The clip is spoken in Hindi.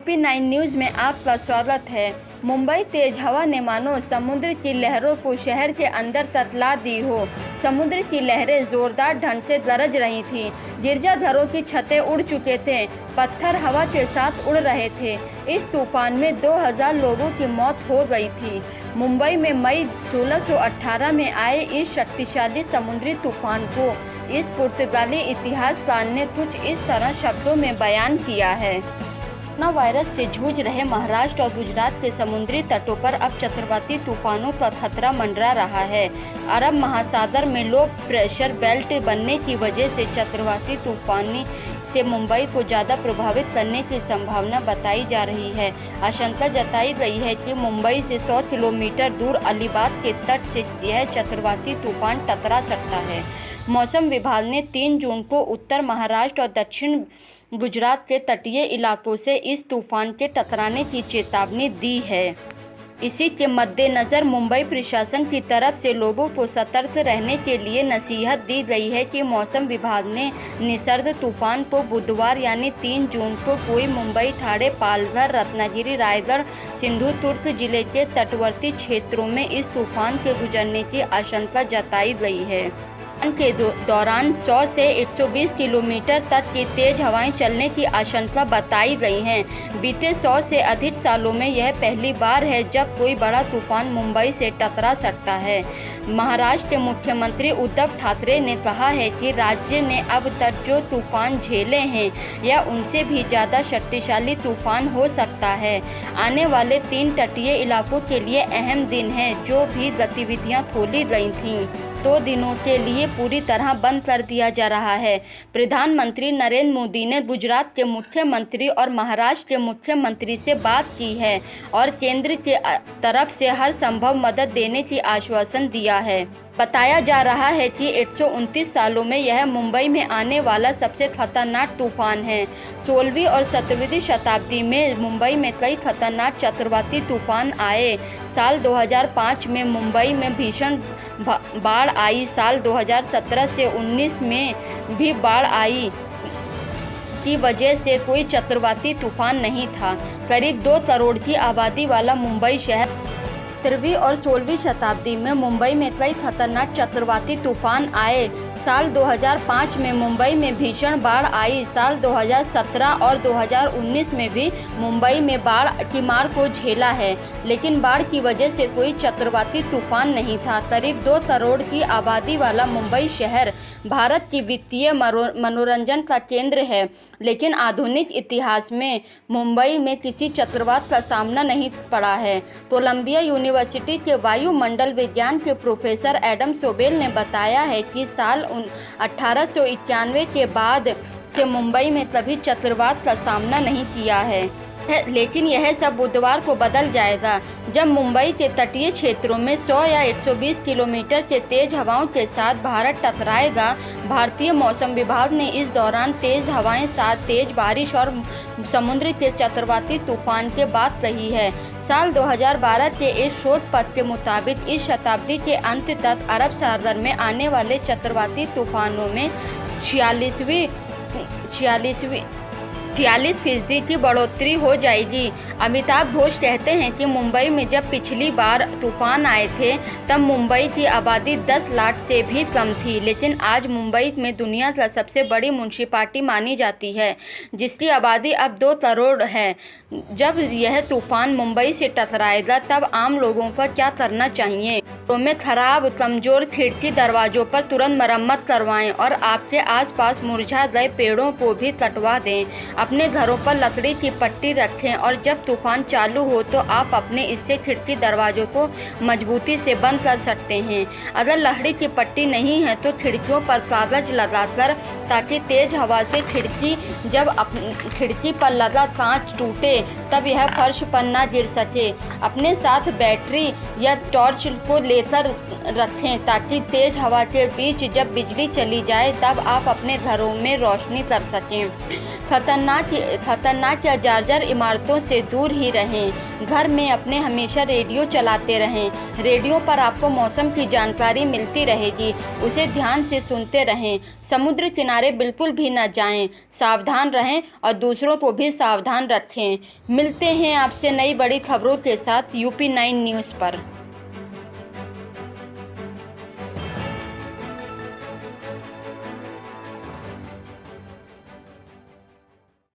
UP9 न्यूज़ में आपका स्वागत है। मुंबई तेज हवा ने मानो समुद्र की लहरों को शहर के अंदर ततला दी हो। समुद्र की लहरें जोरदार ढंग से गरज रही थीं। गिरजाघरों की छतें उड़ चुके थे, पत्थर हवा के साथ उड़ रहे थे। इस तूफान में 2000 लोगों की मौत हो गई थी। मुंबई में मई 1618 में आए इस शक्तिशाली समुद्री तूफान को इस पुर्तगाली इतिहासकार ने कुछ इस तरह शब्दों में बयान किया है। कोरोना वायरस से जूझ रहे महाराष्ट्र और गुजरात के समुद्री तटों पर अब चक्रवाती तूफानों का खतरा मंडरा रहा है। अरब महासागर में लो प्रेशर बेल्ट बनने की वजह से चक्रवाती तूफानी से मुंबई को ज़्यादा प्रभावित करने की संभावना बताई जा रही है। आशंका जताई गई है कि मुंबई से 100 किलोमीटर दूर अलीबाग के तट से यह चक्रवाती तूफान टकरा सकता है। मौसम विभाग ने 3 जून को उत्तर महाराष्ट्र और दक्षिण गुजरात के तटीय इलाकों से इस तूफान के टकराने की चेतावनी दी है। इसी के मद्देनज़र मुंबई प्रशासन की तरफ से लोगों को सतर्क रहने के लिए नसीहत दी गई है कि मौसम विभाग ने निसर्ग तूफान को बुधवार यानी 3 जून को कोई मुंबई, ठाणे, पालघर, रत्नागिरी, रायगढ़, सिंधुदुर्ग जिले के तटवर्ती क्षेत्रों में इस तूफान के गुजरने की आशंका जताई गई है। के दौरान 100 से 120 किलोमीटर तक की तेज हवाएं चलने की आशंका बताई गई हैं। बीते 100 से अधिक सालों में यह पहली बार है जब कोई बड़ा तूफान मुंबई से टकरा सकता है। महाराष्ट्र के मुख्यमंत्री उद्धव ठाकरे ने कहा है कि राज्य ने अब तक जो तूफान झेले हैं यह उनसे भी ज़्यादा शक्तिशाली तूफान हो सकता है। आने वाले 3 तटीय इलाकों के लिए अहम दिन है। जो भी गतिविधियां खोली गई थीं 2 दिनों के लिए पूरी तरह बंद कर दिया जा रहा है। प्रधानमंत्री नरेंद्र मोदी ने गुजरात के मुख्यमंत्री और महाराष्ट्र के मुख्यमंत्री से बात की है और केंद्र के तरफ से हर संभव मदद देने की आश्वासन दिया है। बताया जा रहा है कि 129 सालों में यह मुंबई में आने वाला सबसे खतरनाक तूफान है। 16वीं और 17वीं शताब्दी में मुंबई में कई खतरनाक चक्रवाती तूफान आए। साल 2005 में मुंबई में भीषण बाढ़ आई। साल 2017 से 19 में भी बाढ़ आई की वजह से कोई चक्रवाती तूफान नहीं था। करीब 2 करोड़ की आबादी वाला मुंबई शहर 17वीं और 16वीं शताब्दी में मुंबई में कई खतरनाक चक्रवाती तूफान आए। साल 2005 में मुंबई में भीषण बाढ़ आई। साल 2017 और 2019 में भी मुंबई में बाढ़ की मार को झेला है, लेकिन बाढ़ की वजह से कोई चक्रवाती तूफान नहीं था। करीब 2 करोड़ की आबादी वाला मुंबई शहर भारत की वित्तीय मनोरंजन का केंद्र है, लेकिन आधुनिक इतिहास में मुंबई में किसी चक्रवात का सामना नहीं पड़ा है। कोलंबिया यूनिवर्सिटी के वायुमंडल विज्ञान के प्रोफेसर एडम सोबेल ने बताया है कि साल 1891 के बाद से मुंबई में कभी चक्रवात का सामना नहीं किया है, लेकिन यह सब बुधवार को बदल जाएगा जब मुंबई के तटीय क्षेत्रों में 100 या 120 किलोमीटर के तेज हवाओं के साथ भारत टकराएगा। भारतीय मौसम विभाग ने इस दौरान तेज हवाएं, साथ तेज बारिश और समुद्र के चक्रवाती तूफान की बात कही है। साल 2012 के एक शोध पत्र के मुताबिक इस शताब्दी के अंत तक अरब सागर में आने वाले चक्रवाती तूफानों में 46% की बढ़ोतरी हो जाएगी। अमिताभ घोष कहते हैं कि मुंबई में जब पिछली बार तूफान आए थे तब मुंबई की आबादी 10 लाख से भी कम थी, लेकिन आज मुंबई में दुनिया का सबसे बड़ी म्युनिसिपैलिटी मानी जाती है, जिसकी आबादी अब 2 करोड़ है। जब यह तूफान मुंबई से टकराएगा तब आम लोगों को क्या करना चाहिए? घरों में खराब कमजोर खिड़की दरवाजों पर तुरंत मरम्मत करवाएं और आपके आसपास मुरझा गए पेड़ों को भी कटवा दें। अपने घरों पर लकड़ी की पट्टी रखें और जब तूफान चालू हो तो आप अपने इससे खिड़की दरवाजों को मजबूती से बंद कर सकते हैं। अगर लकड़ी की पट्टी नहीं है तो खिड़कियों पर कागज लगाकर, ताकि तेज हवा से खिड़की पर लगा कांच टूटे तब यह फर्श पर ना गिर सके। अपने साथ बैटरी या टॉर्च को लेकर रखें ताकि तेज हवा के बीच जब बिजली चली जाए तब आप अपने घरों में रोशनी कर सकें। खतरनाक या जर्जर इमारतों से दूर ही रहें। घर में अपने हमेशा रेडियो चलाते रहें। रेडियो पर आपको मौसम की जानकारी मिलती रहेगी, उसे ध्यान से सुनते रहें। समुद्र किनारे बिल्कुल भी न जाएं, सावधान रहें और दूसरों को भी सावधान रखें। मिलते हैं आपसे नई बड़ी खबरों के साथ यूपी 9 न्यूज़ पर।